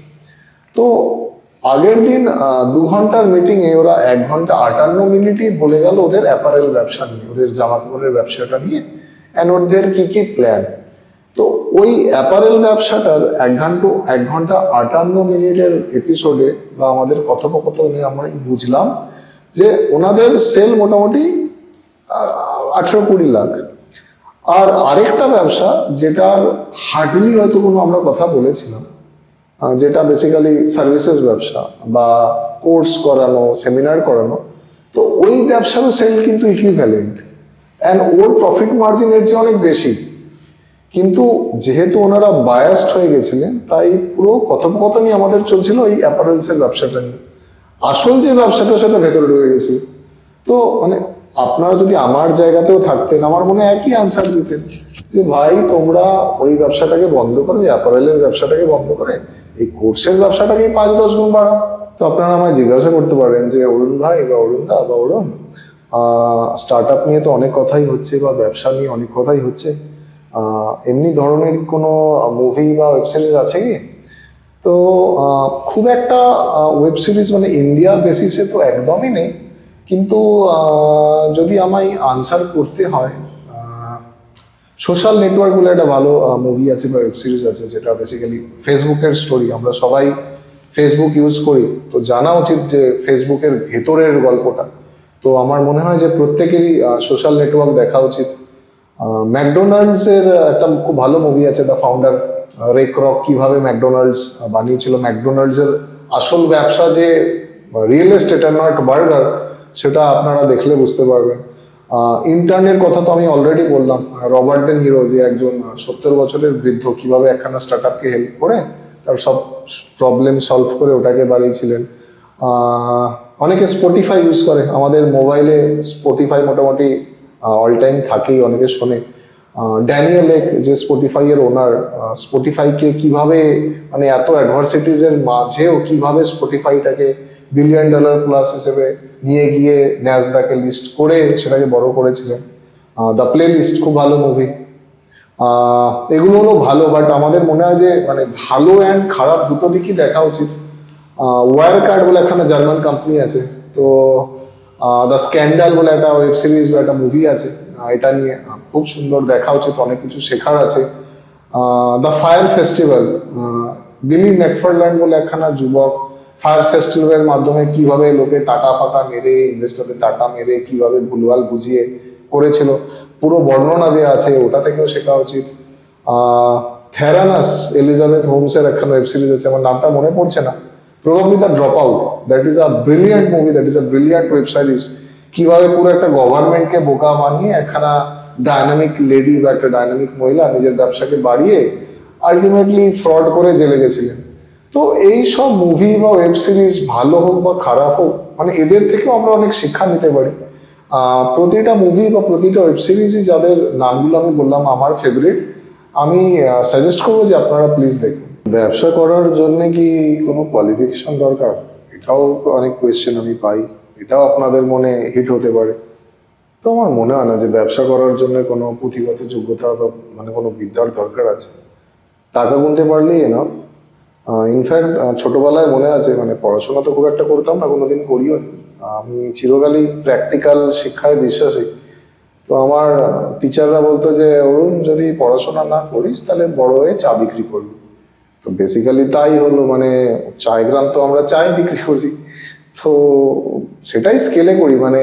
তো আগের দিন 2 ঘন্টার মিটিংয়ে ওরা 1 ঘন্টা 58 মিনিটই বলে গেল ওদের অ্যাপারেল ব্যবসা নিয়ে, ওদের জামা কাপড়ের ব্যবসাটা নিয়ে, অ্যান্ড ওদের কি কি প্ল্যান। তো ওই অ্যাপারেল ব্যবসাটার 1 ঘন্টা 58 মিনিটের এপিসোডে বা আমাদের কথোপকথনে আমরা বুঝলাম যে ওনাদের সেল মোটামুটি 18-20 লাখ। আর আরেকটা ব্যবসা যেটার হার্ডলি হয়তো কোনো আমরা কথা বলেছিলাম, যেটা বেসিক্যালি সার্ভিসেস ব্যবসা বা কোর্স করানো, সেমিনার করানো, তো ওই ব্যবসারও সেল কিন্তু ইকুইভ্যালেন্ট, অ্যান্ড ওর প্রফিট মার্জিনের চেয়ে অনেক বেশি। কিন্তু যেহেতু ওনারা বায়াসড হয়ে গেছিলেন, তাই পুরো কথোপকথনই আমাদের চলছিল এই অ্যাপারেলসের ব্যবসাটা নিয়ে। আসল যে ব্যবসাটা সেটা ভেতরে ঢুকে গেছিল। তো মানে আপনারা যদি আমার জায়গাতেও থাকতেন, আমার মনে একই আনসার দিতেন যে ভাই তোমরা ওই ব্যবসাটাকে বন্ধ করে, অ্যাপারেলের ব্যবসাটাকে বন্ধ করে এই কোর্সের ব্যবসাটাকে 5-10 গুণ বাড়াও। তো আপনারা আমায় জিজ্ঞাসা করতে পারেন যে অরুণ ভাই বা অরুণ দা বা অরুণ, স্টার্ট আপ নিয়ে তো অনেক কথাই হচ্ছে বা ব্যবসা নিয়ে অনেক কথাই হচ্ছে, এমনি ধরনের কোনো মুভি বা ওয়েব সিরিজ আছে কি? তো খুব একটা ওয়েব সিরিজ মানে ইন্ডিয়া বেসিসে তো একদমই নেই, কিন্তু যদি আমায় আনসার করতে হয়, সোশ্যাল নেটওয়ার্ক বলে একটা ভালো মুভি আছে বা ওয়েব সিরিজ আছে, যেটা বেসিক্যালি ফেসবুকের স্টোরি। আমরা সবাই ফেসবুক ইউজ করি, তো জানা উচিত যে ফেসবুকের ভেতরের গল্পটা। তো আমার মনে হয় যে প্রত্যেকেরই সোশ্যাল নেটওয়ার্ক দেখা উচিত। ম্যাকডোনাল্ডস এর একটা খুব ভালো মুভি আছে, দ্য ফাউন্ডার, রে ক্রক কিভাবে ম্যাকডোনাল্ডস বানিয়েছিল। ম্যাকডোনাল্ডস এর আসল ব্যবসা যে real estate are not burger, সেটা আপনারা দেখলে বুঝতে পারবেন। ইন্টার্নের কথা তো আমি অলরেডি বললাম, রবার্ট ডে নিরো যে একজন 70 বছরের বৃদ্ধ কিভাবে একখানা স্টার্ট আপকে হেল্প করে তার সব প্রবলেম সলভ করে ওটাকে বাড়িয়েছিলেন। অনেকে স্পটিফাই ইউজ করে, আমাদের মোবাইলে স্পটিফাই মোটামুটি অল টাইম থাকেই, অনেকে শোনে। ড্যানিয়েল এক যে স্পটিফাই এর ওনার, স্পটিফাইকে কিভাবে মানে এত অ্যাডভার্সিটিজ এর মাঝেও কিভাবে স্পটিফাইটাকে $1 বিলিয়ন প্লাস হিসেবে নিয়ে গিয়ে ন্যাসডাকে লিস্ট করে সেটাকে বড় করেছিলেন। দ্য প্লে লিস্ট খুব ভালো মুভি। এগুলো হলো ভালো, বাট আমাদের মনে হয় যে মানে ভালো অ্যান্ড খারাপ দুটো দিকই দেখা উচিত। ওয়ার কার্ড বলে এখানে জার্মান কোম্পানি আছে, তো দ্য স্ক্যান্ডাল বলে একটা ওয়েব সিরিজ বা একটা মুভি আছে, এটা নিয়ে খুব সুন্দর, দেখা উচিত, অনেক কিছু শেখার আছে। দ্য ফায়ার ফেস্টিভ্যাল, বিলি ম্যাকফারল্যান্ড বলে একখানা যুবক ফায়ার ফেস্টিভ্যালের মাধ্যমে কিভাবে লোকে টাকা ফাকা মেরে, ইনভেস্টরদের টাকা মেরে কিভাবে ভুলভাল বুঝিয়ে করেছিল, পুরো বর্ণনা দেওয়া আছে, ওটা থেকেও শেখা উচিত। থেরানাস এলিজাবেথ হোমসের একখানা ওয়েব সিরিজ আছে, আমার নামটা মনে পড়ছে না, probably the drop out, that is a brilliant movie, that is a brilliant web series. কিভাবে পুরো একটা গভর্নমেন্টকে বোকা বানিয়ে একখানা ডায়নামিক লেডি বা একটা ডায়নামিক মহিলা নিজের ব্যবসাকে বাড়িয়ে আলটিমেটলি ফ্রড করে জেলে গেছিলেন। তো এই সব মুভি বা ওয়েব সিরিজ ভালো হোক বা খারাপ হোক, মানে এদের থেকেও আমরা অনেক শিক্ষা নিতে পারি। প্রতিটা মুভি বা প্রতিটা ওয়েব সিরিজই, যাদের নামগুলো আমি বললাম আমার ফেভারিট, আমি সাজেস্ট করবো যে আপনারা প্লিজ দেখুন। ব্যবসা করার জন্য কি কোনো কোয়ালিফিকেশন দরকার, এটাও অনেক কোয়েশ্চেন আমি পাই, এটাও আপনাদের মনে হিট হতে পারে। তো আমার মনে হয় না যে ব্যবসা করার জন্য কোনো পুঁথিগত যোগ্যতা বা মানে কোনো বিদ্যার দরকার আছে। টাকা গুনতে পারলেই এনাফ। ইনফ্যাক্ট ছোটবেলায় মনে আছে, মানে পড়াশোনা তো খুব একটা করতাম না, কোনোদিন করিও নি, আমি চিরকালই প্র্যাকটিক্যাল শিক্ষায় বিশ্বাসী। তো আমার টিচাররা বলতো যে অরুণ, যদি পড়াশোনা না করিস তাহলে বড় হয়ে চা বিক্রি করবি। তো বেসিক্যালি তাই হলো, মানে চায় গ্রাম তো আমরা চায় বিক্রি করি, তো সেটাই স্কেলে করি। মানে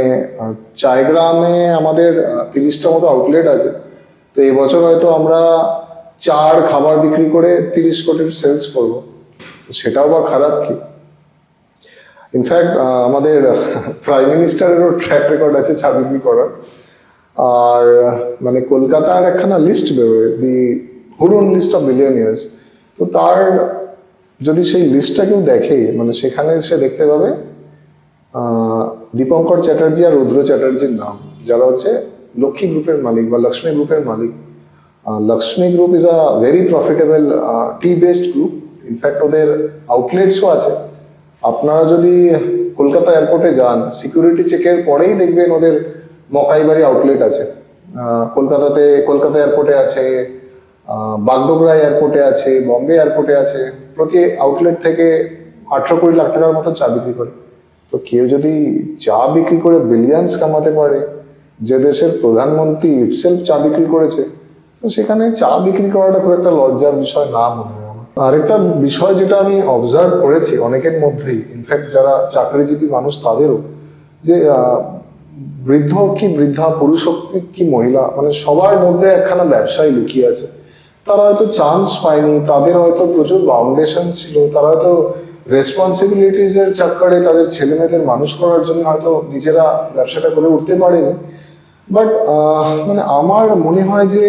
চায় গ্রামে আমাদের 30টা মতো আউটলেট আছে, তো এই বছর হয়তো আমরা চার খাবার বিক্রি করে 30 কোটির সেলস করবো, সেটাও বা খারাপ কি? ইনফ্যাক্ট আমাদের প্রাইম মিনিস্টারেরও ট্র্যাক রেকর্ড আছে চা বিক্রি করার। আর মানে কলকাতার একখানা লিস্ট বেরোয়, দি হুরুন লিস্ট অফ বিলিয়নিয়ার্স, তো তার যদি সেই লিস্টটা কেউ দেখে, মানে সেখানে সে দেখতে পাবে দীপঙ্কর চ্যাটার্জি আর রুদ্র চ্যাটার্জির নাম, যারা হচ্ছে লক্ষ্মী গ্রুপের মালিক বা লক্ষ্মী গ্রুপের মালিক। Lakshmi group is a very profitable tea based group. In fact ওদের আউটলেটসও আছে। আপনারা যদি কলকাতা এয়ারপোর্টে যান, সিকিউরিটি চেকের পরেই দেখবেন ওদের মকাইবাড়ি আউটলেট আছে। কলকাতা এয়ারপোর্টে আছে, বাগডোগরা এয়ারপোর্টে আছে, বম্বে এয়ারপোর্টে আছে। প্রতি আউটলেট থেকে 18-20 লাখ টাকার মতো চা বিক্রি করে। তো কেউ যদি চা বিক্রি করে বিলিয়নস কামাতে পারে, যে দেশের প্রধানমন্ত্রী ইটসেলফ চা বিক্রি করেছে, তো সেখানে চা বিক্রি করাটা খুব একটা লজ্জার বিষয় না মনে হয় আমার। আরেকটা বিষয় যেটা আমি অবজার্ভ করেছি অনেকের মধ্যেই, ইনফ্যাক্ট যারা চাকরিজীবী মানুষ তাদেরও, যে বৃদ্ধ হোক কি বৃদ্ধা, পুরুষ হোক কি মহিলা, মানে সবার মধ্যে একখানা ব্যবসায় লুকিয়ে আছে। তারা হয়তো চান্স পায়নি, তাদের হয়তো প্রচুর বাউন্ডেশন ছিল, তারা হয়তো রেসপন্সিবিলিটিস এর চক্করে তাদের ছেলে মেয়েদের মানুষ করার জন্য হয়তো নিজেরা ব্যবসাটা করে উঠতে পারেনি। বাট মানে আমার মনে হয় যে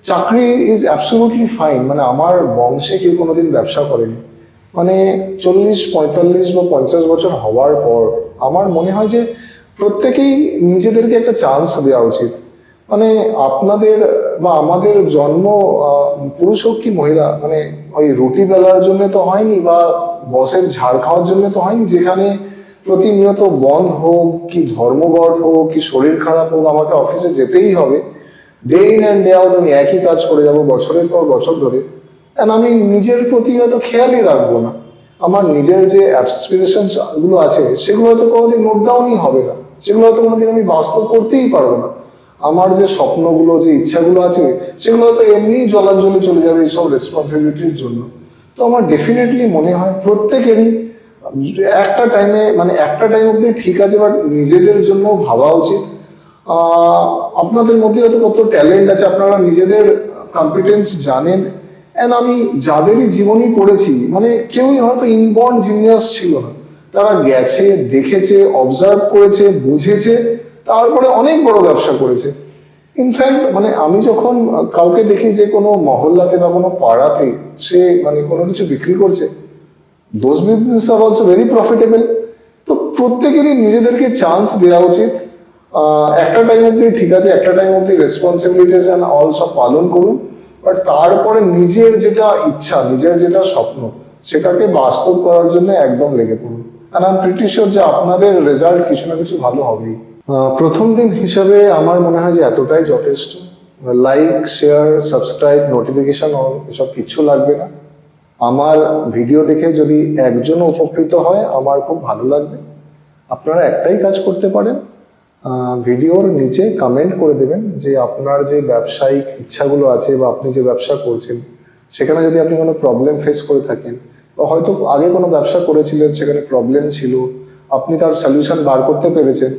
চাকরি ইজ অ্যাবসলিউটলি ফাইন। মানে আমার বংশে কেউ কোনোদিন ব্যবসা করেনি, মানে 40, 45 বা 50 বছর হওয়ার পর আমার মনে হয় যে প্রত্যেকেই নিজেদেরকে একটা চান্স দেওয়া উচিত। মানে আপনাদের বা আমাদের জন্ম, পুরুষ হোক কি মহিলা, মানে ওই রুটি বেলার জন্য তো হয়নি, বা বসের ঝাড় খাওয়ার জন্য তো হয়নি, যেখানে প্রতিনিয়ত বন্ধ হোক কি ধর্মঘট হোক কি শরীর খারাপ হোক আমাকে অফিসে যেতেই হবে। Day in and day out আমি একই কাজ করে যাব বছরের পর বছর ধরে, অ্যান্ড আমি নিজের প্রতি হয়তো খেয়ালই রাখবো না। আমার নিজের যে অ্যাসপিরেশনস গুলো আছে সেগুলো হয়তো কোনোদিন নোট ডাউনই হবে না, সেগুলো হয়তো কোনোদিন আমি বাস্তব করতেই পারবো না। আমার যে স্বপ্নগুলো, যে ইচ্ছাগুলো আছে, সেগুলো হয়তো এমনিই জলাঞ্জলি চলে যাবে এইসব রেসপন্সিবিলিটির জন্য। তো আমার ডেফিনেটলি মনে হয় প্রত্যেকেরই একটা টাইমে, মানে একটা টাইম অব্দি ঠিক আছে, বাট নিজেদের জন্য ভাবা উচিত। আপনাদের মধ্যে হয়তো কত ট্যালেন্ট আছে, আপনারা নিজেদের কম্পিটেন্স জানেন। অ্যান্ড আমি যাদেরই জীবনী পড়েছি, মানে কেউই হয়তো ইনবর্ন জিনিয়াস ছিল না, তারা গেছে, দেখেছে, অবজার্ভ করেছে, বুঝেছে, তারপরে অনেক বড় ব্যবসা করেছে। ইনফ্যাক্ট মানে আমি যখন কাউকে দেখি যে কোনো মহল্লাতে বা কোনো পাড়াতে সে মানে কোনো কিছু বিক্রি করছে, those businesses are also very profitable. তো প্রত্যেকেরই নিজেদেরকে চান্স দেওয়া উচিত। একটা টাইম অব্দি ঠিক আছে, একটা টাইম অব্দি রেসপন্সিবিলিটিস অ্যান্ড অল সব পালন করুন, বাট তারপরে নিজের যেটা ইচ্ছা, নিজের যেটা স্বপ্ন, সেটাকে বাস্তব করার জন্য একদম লেগে পড়ুন। আর আই এম প্রিটি শিওর যে আপনাদের রেজাল্ট কিছু না কিছু ভালো হবেই। প্রথম দিন হিসাবে আমার মনে হয় যে এতটাই যথেষ্ট। Like, share, subscribe, notification on, এসব কিচ্ছু লাগবে না। আমার ভিডিও দেখে যদি একজনও উপকৃত হয় আমার খুব ভালো লাগবে। আপনারা একটাই কাজ করতে পারেন, ভিডিওর নিচে কমেন্ট করে দেবেন যে আপনার যে ব্যবসায়িক ইচ্ছাগুলো আছে বা আপনি যে ব্যবসা করছেন সেখানে যদি আপনি কোনো প্রবলেম ফেস করে থাকেন, বা হয়তো আগে কোনো ব্যবসা করেছিলেন সেখানে প্রবলেম ছিল, আপনি তার সলিউশন বার করতে পেরেছেন,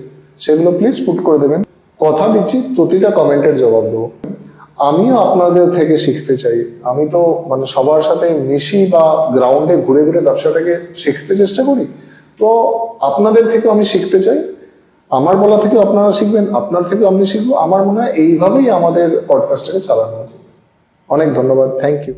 সেগুলো প্লিজ পুট করে দেবেন। কথা দিচ্ছি প্রতিটা কমেন্টের জবাব দেবো। আমিও আপনাদের থেকে শিখতে চাই। আমি তো মানে সবার সাথে মিশি বা গ্রাউন্ডে ঘুরে ঘুরে ব্যবসাটাকে শিখতে চেষ্টা করি। তো আপনাদের থেকে আমি শিখতে চাই, আমার বলা থেকে আপনারা শিখবেন, আপনার থেকে আমি শিখবো। আমার মনে হয় এইভাবেই আমাদের পডকাস্টটাকে চালানো উচিত। অনেক ধন্যবাদ, থ্যাংক ইউ।